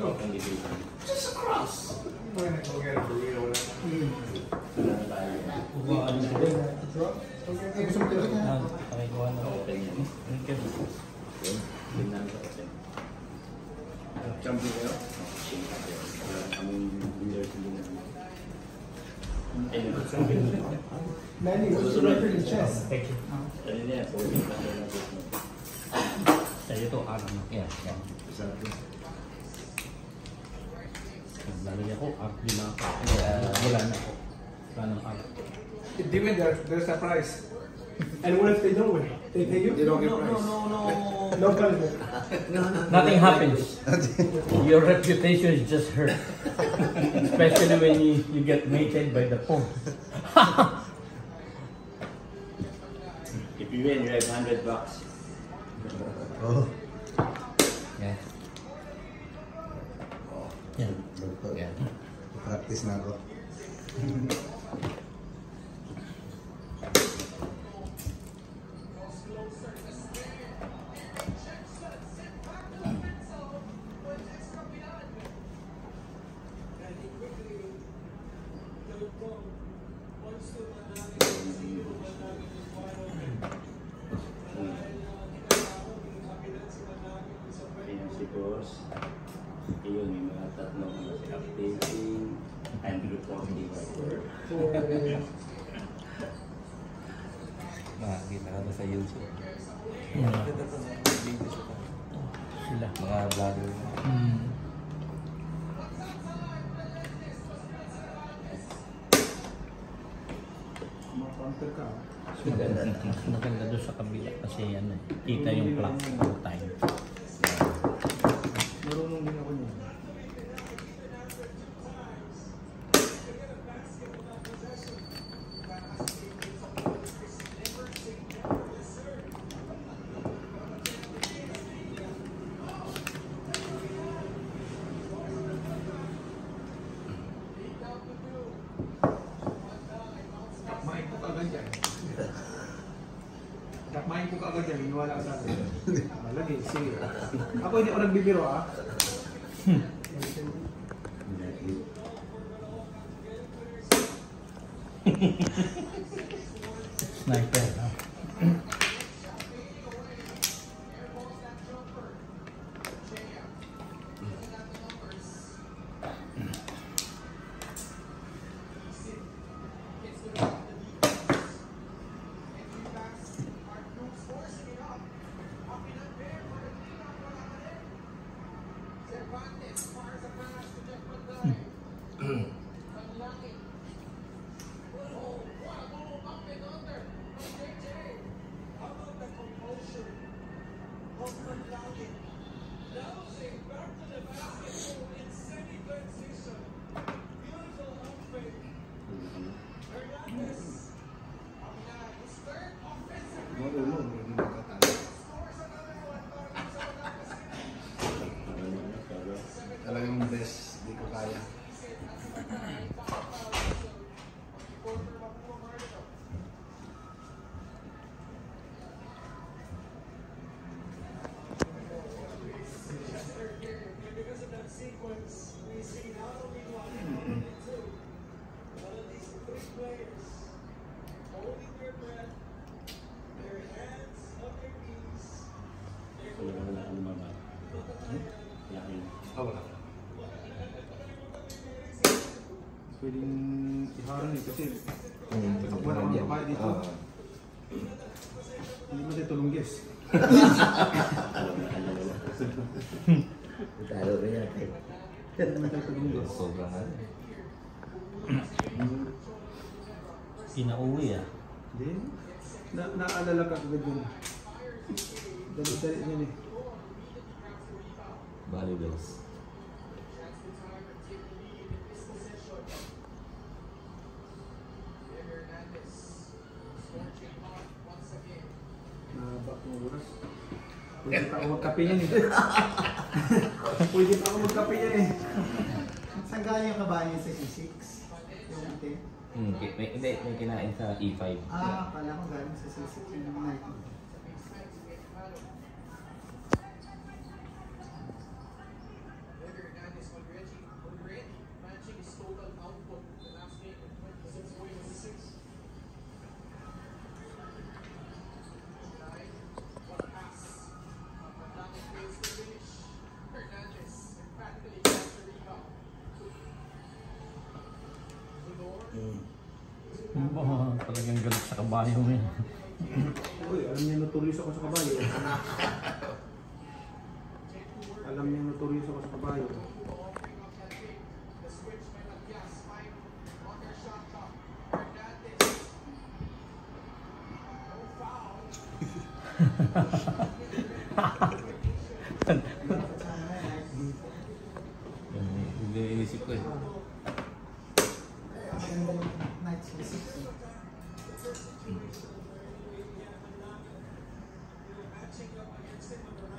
Just across. We're gonna go get a burrito or whatever. Okay, gusto mo ito? Okay, kuha na. Jumping kayo? Manny, what's the record in chess? Thank you. Sa'yo ito, alam na. Yeah. Lalagyan ko, art din na ako. Wala na ako. Wala na art. If they win, there's a prize. And what if they don't win? They pay you? They don't get prize. No punishment. Nothing happens. Your reputation is just hurt. Especially when you get mated by the phone. If you win, you have $100. Oh. Yeah. Yeah. Yeah. Practice na ako. Ayun, may mga tatlong updating and reporting record. Makakita ka na sa YouTube. Sila. Mga vlogger. Mapunta ka. Maganda doon sa kabila kasi ano, kita yung clock all time. Marunong din ako niya. Takmain ko kagad yan. Takmain ko kagad yan. Iniwala ka sa akin. Lagi, sige. Ako hindi ako nagbibiro ah. Sniper. No? Talagang best, di ko kaya. Wala akong mababa. Wala. Pwedeng iharang eh kasi wala akong babae dito. Hindi mo dito tulunggis. Talo rin yan. Kaya naman tayo tulunggis. Sobrang ano. Pinauwi ah. Hindi. Naalala ka agad yun. Dali-dali yun eh. Valuables. Nabak mo oras. Pwede pa ako magkape yan eh. Pwede pa ako magkape yan eh. Saan galing yung kabayan sa C6? Yung ate? May kinain sa E5. Ah, pala ko galing sa C6 yung night. Talagang galit sa kabayo mo yun. Uy, alam niya notorious ako sa kabayo. Alam niya notorious ako sa kabayo. Hindi inisip ko eh. Night C6.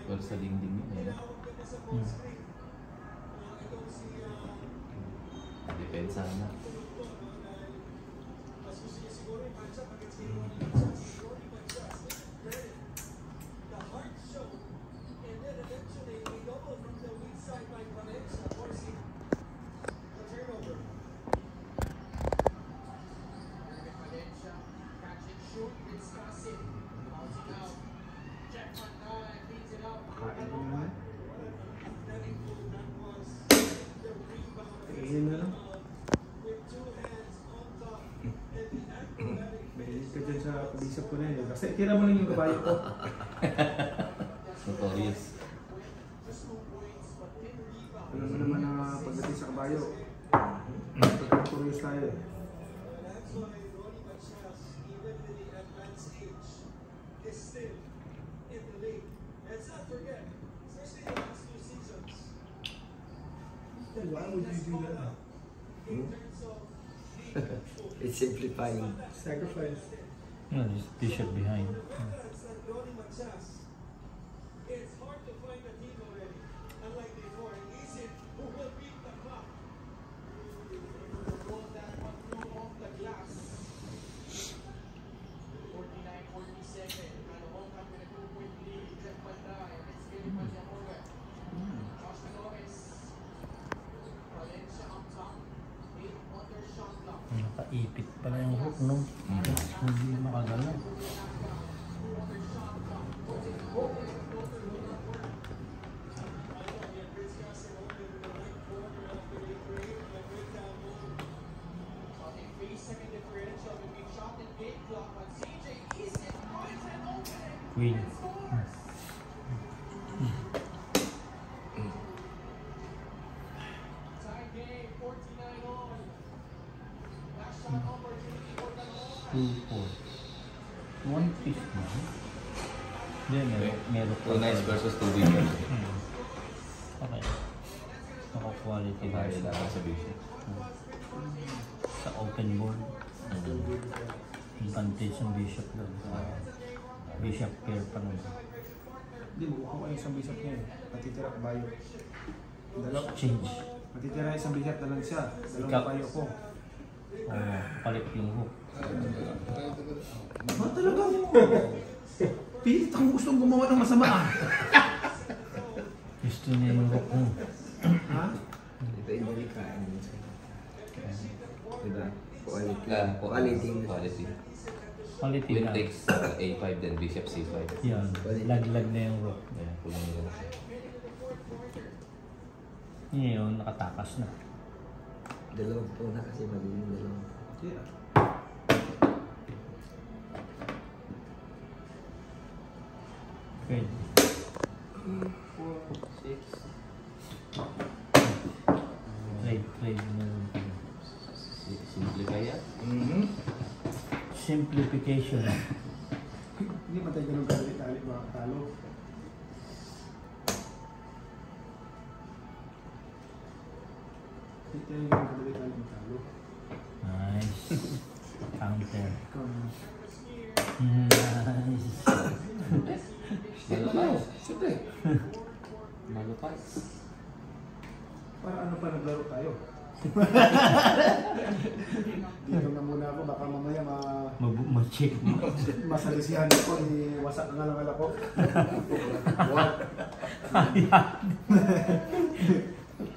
Pero sa dingding yun eh. Depensa na. Kain ko naman. Tingin na lang. Mahilig ka dyan sa pag-isip ko na yun. Kasi tira mo lang yung kabayo ko. Notorious. Alam mo naman na pagdating sa kabayo, curious tayo. Why would you do that? It's simplifying. Sacrifice. No, there's bishop behind. Nakaipit pala yung hook, no? Hindi makagalaw. Queen. One piece na. Hindi, meron Two nights versus two weekends. Okay. Naka-quality na Kaya lang sa basic. sa open board. Advantage ng bishop doon. Bishop pair pa nun. Hindi, makuha ko yung isang bisap niya eh. Matitira kabayo. Dalaw. Change. Matitira isang bisap na lang siya. Dalawang Ikaw. kabayo ko. Palit yung hook. Ba talaga mo? Pilit akong gustong gumawa ng masama. Gusto niya yung hook mo. Ha? Ito yung delikado. Diba? Quality. Quality. Quality. Quality. Quality Queen na. takes A5 then bishop C5. Yan. Laglag na yung hook. Yeah, kulang yun. Ngayon, nakatakas na. Dalawang po na kasi mali yung dalawang. Yeah. Pwede. 6. Trade na lang. Simplify yan. Simplification. Hindi man tayo ganun kadali-dali makakatalo. Hindi tayo ganun kadali-dali makakatalo. Nice. Counter. Ikaw na. Nice. Malupay. Siyempre. Malupay. Para ano pa naglaro tayo? Dito na muna ako, baka mamaya Ma-check mo. masalisihan ako, iwasak na lang ako. What?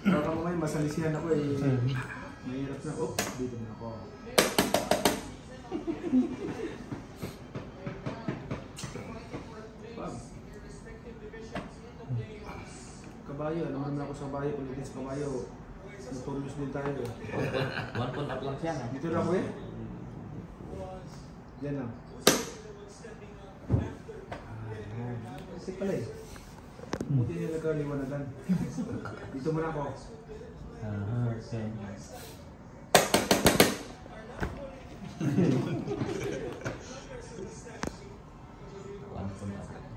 Baka mamaya masalisihan ako mahirap na. Oh, dito na ako. Bam. Kabayo, alam naman ako sa kabayo, ulitin sa kabayo. Notorious din tayo. One point up lang siya. Dito na ako eh. Diyan lang. Ayan. Kasi pala eh. Buti niya nagkaliwanagan. Dito muna ako. Okay.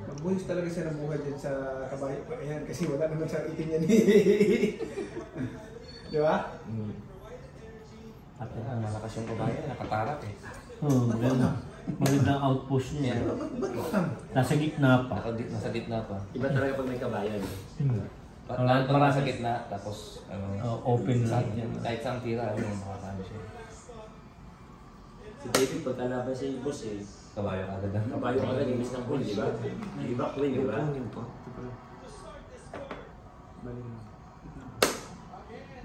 Magbuhis talaga siya ng buhay dyan sa kabayo. Ayan, kasi wala naman sa itim yan. Di ba? At malakas yung kabayo, nakatarap eh. Magandang outpost niya. Ba't lang? Nasa gitna pa. Nasa gitna pa. Iba talaga pag may kabayan. Marami- Nasa gitna, tapos Open lang. kahit saan tira, makakano siya. Si David, pagka laban si boss eh, Kabayo agad ang kabayo ka lang, imbis ng bull, di ba? Iba queen, di ba? Yung po. Balik na.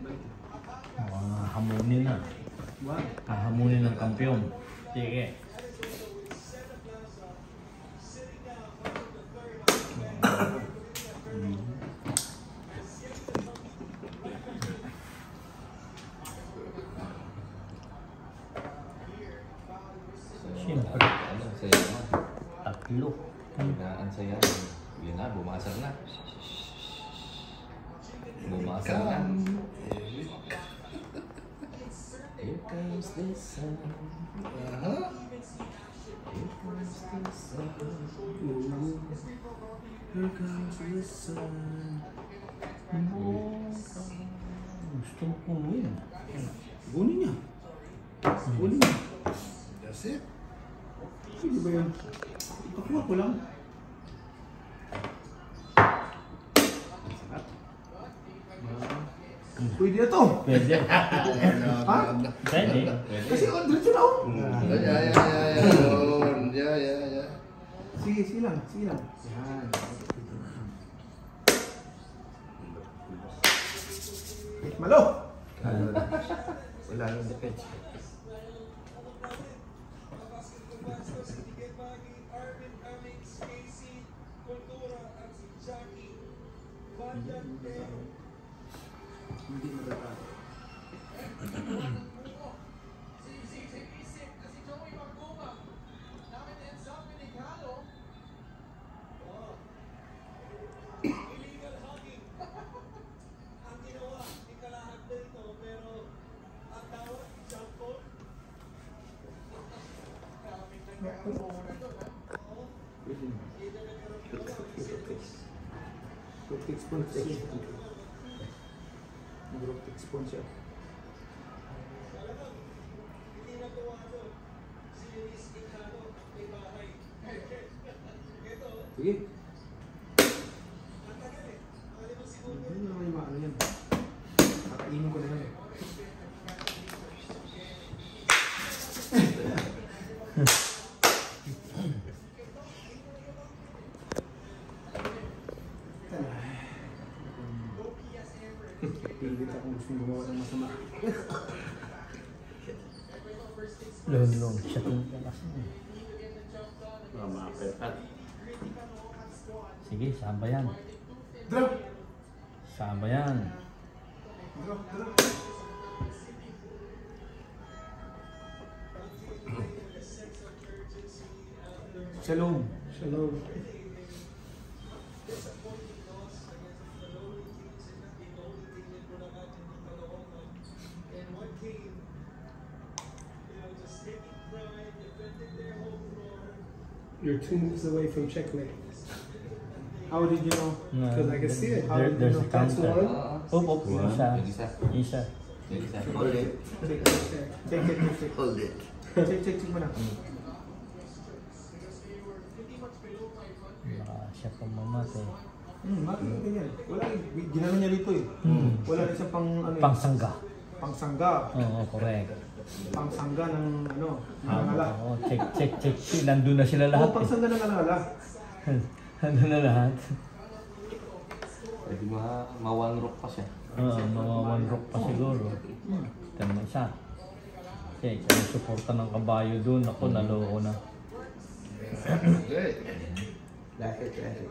Balik na. Hamunin na. Wag. Hahamunin ng kampiyon. Sige. Siyempre. Ano, saya naman. Tatlo. Ang saya. Yun na, bumasag na. Bumasag na. Here comes the sun. Here comes the sun. Here comes the sun. Gusto mo kong win. Kunin niya. Kunin niya. That's it. Hindi ba yun? Itukuha ko lang. Pwede na to. Pwede. Ha? Pwede. Kasi diretso na ako. Yeah. Sige, sige lang. Sige lang. Yan. Malo! Wala nang defense. Hindi magagawa. Rotic sponge siya. Rotic sponge siya. Sige. Hindi na naman yung maano yan. Kakainin ko na yan. Pilit akong gustong gumawa ng masama. Long shot yung kasi. Mga perpat. Sige, saba yan. Drop! Saba yan. Drop! Shalom. Shalom. You're 2 moves away from checkmate. How did you know? Because I can see it. How did you There's know? a That's counter. one. Isa. Isa. Isa. Isa. Hold it. Take it. Hold it. Check mo na. Baka siya pang mamatay. Makikita yan. Wala ginano niya dito eh. Wala rin siya pang ano eh. Pangsangga. Pangsangga. Oo, correct. Pangsangga ng ano, ng alala. Oo, check. Nandun na sila lahat. Oo, pangsangga ng alala. Nandun na lahat. Pwede ma-one rock pa siya. Oo, mawawan rock pa siguro. Tama isa. Okay, kung suporta ng kabayo doon, ako naloko na. Good. That's it.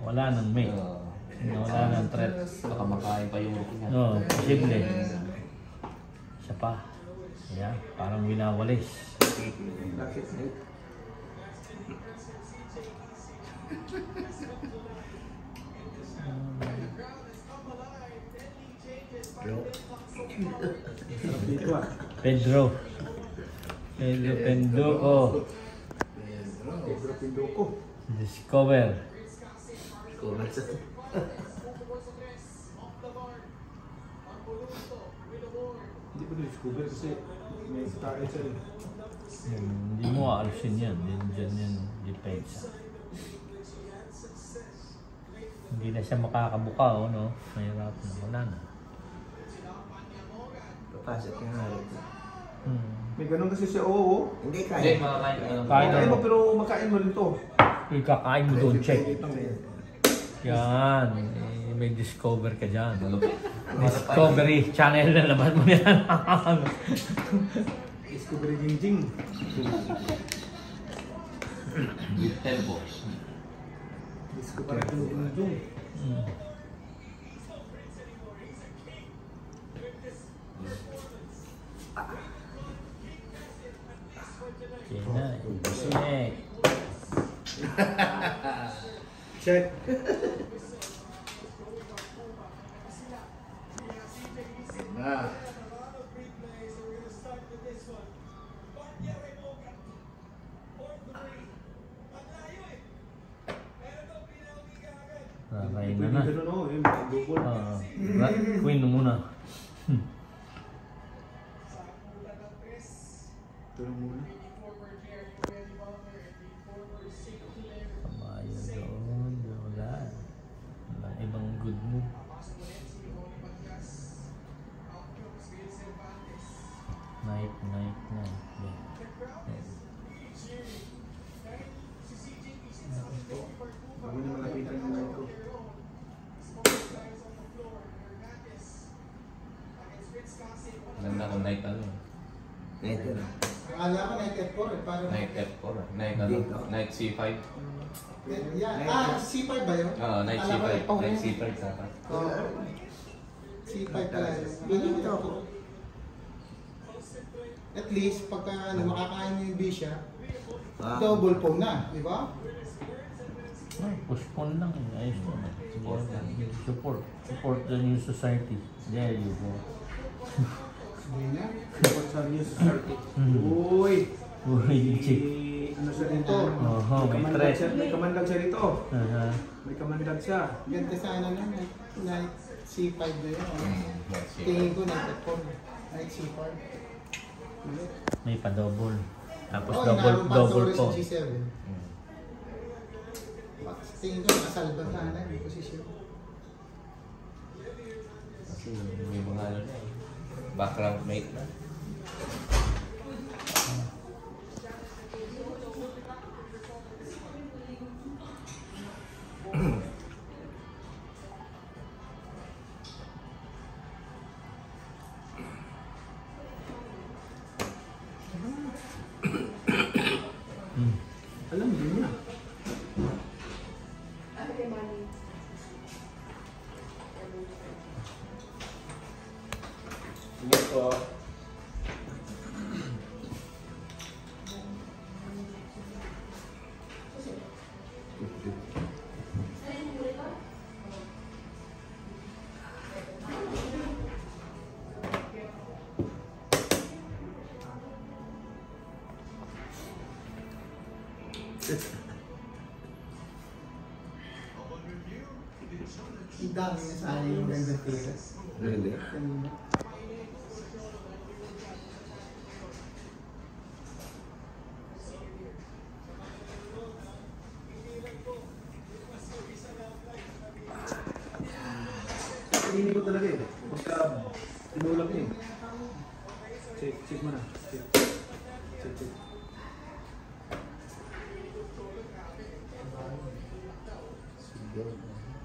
Wala nang mate. Wala nang threat. Baka makain pa yung rook niya. Oo, posible. Siya pa. Yeah, parang winawalis. Bakit? Dito ah. Pedro. Pedro Penduko. Pedro Pinduko. Discover. Cover sa... Hindi ko discover kasi may tayo siya rin. Hindi mo aalisin yan. Diyan yan depends. Hindi na siya makakabuka, oh, no? Mahirap na. Wala na. Papasok yung harap. May ganun kasi siya, oo. Hindi Hindi, kaya. makakain ka lang. Kakain mo pero makain mo rin to. Kakain mo doon, check. Yan. May discover ka dyan. Discovery channel na naman mo yan. Discovery Jingjing. With tempo. Discovery Jingjing. Check. Check. Na. Kakain na Pwede na. ganun, oo. Yun, double. Queen mo muna. Tulong muna. Kamayo doon. Wala. Walang ibang good move. Night na. Yeah. Bago na malapitan yung light ko. Ganda kung night ano. Ito na. Akala ko night F4 eh. Parang... Night F4. Night ano? Night C5. Yan. C5 ba yun? Oo, night Akala ko C5. F4 Night yun. C5 dapat. Oo. C5 pala yun. Binito ako. At least, pagka makakain mo yung bisya, Ah. double pong na, di ba? Ay, postpone lang. Ayos na. Support the new society. There you go. Hindi na. Dapat sa news start. Uy! Uy, chick. Ano siya dito? Oho, may threat. May kamandag siya dito. Aha. May kamandag siya. Ganda sana na, night C5 na yun. Night C5. Tingin ko night F4. Night C5. May pa-double. Tapos Oh, double po. si G7. Tingin ko nakasalba sana yung posisyon. Kasi may mga ano na eh. Background mate na. Alam mo din niya. Sige po. Ang dami na sana yung ganda tira. Really? Kanina. Hindi ko talaga eh. Pagka tinulak niya eh. Check mo na. Check.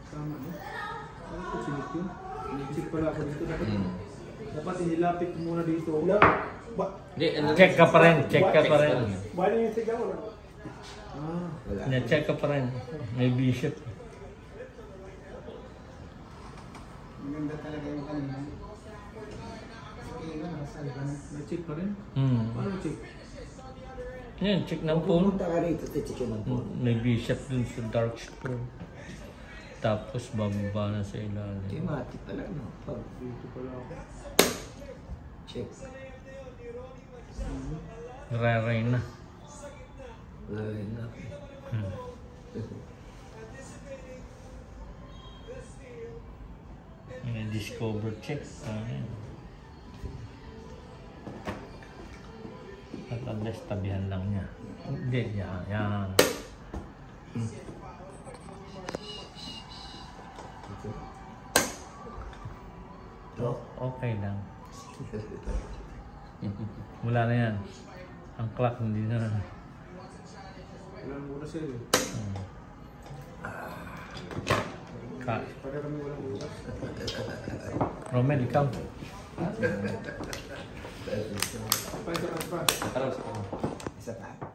Tama no? Ano ko sinip yun? Check pala ako dito. Dapat inilapit ko muna dito. Hindi, ano? Check ka pa rin. Check ka pa rin. Why do you think that one? Ah. Wala. Check ka pa rin. May bishop. Ang ganda talaga yung kanina. Tingin ko May check pa rin? Paano check? Yan, check ng phone. Pumunta ka rito, titikin ng phone. May bishop dun sa dark store. Tapos bababa na sa ilalim. Automatic pala, no? Pag Dito pala ako. check. Raray na. Wala rin na. May discover check. At unless tabihan lang niya. Hindi, yan. Okay lang. Wala na yan. Ang clock hindi na. Walang oras eh. Pare kami walang oras. Romel, ikaw. Pa, isa pa. Parang sa Isa pa.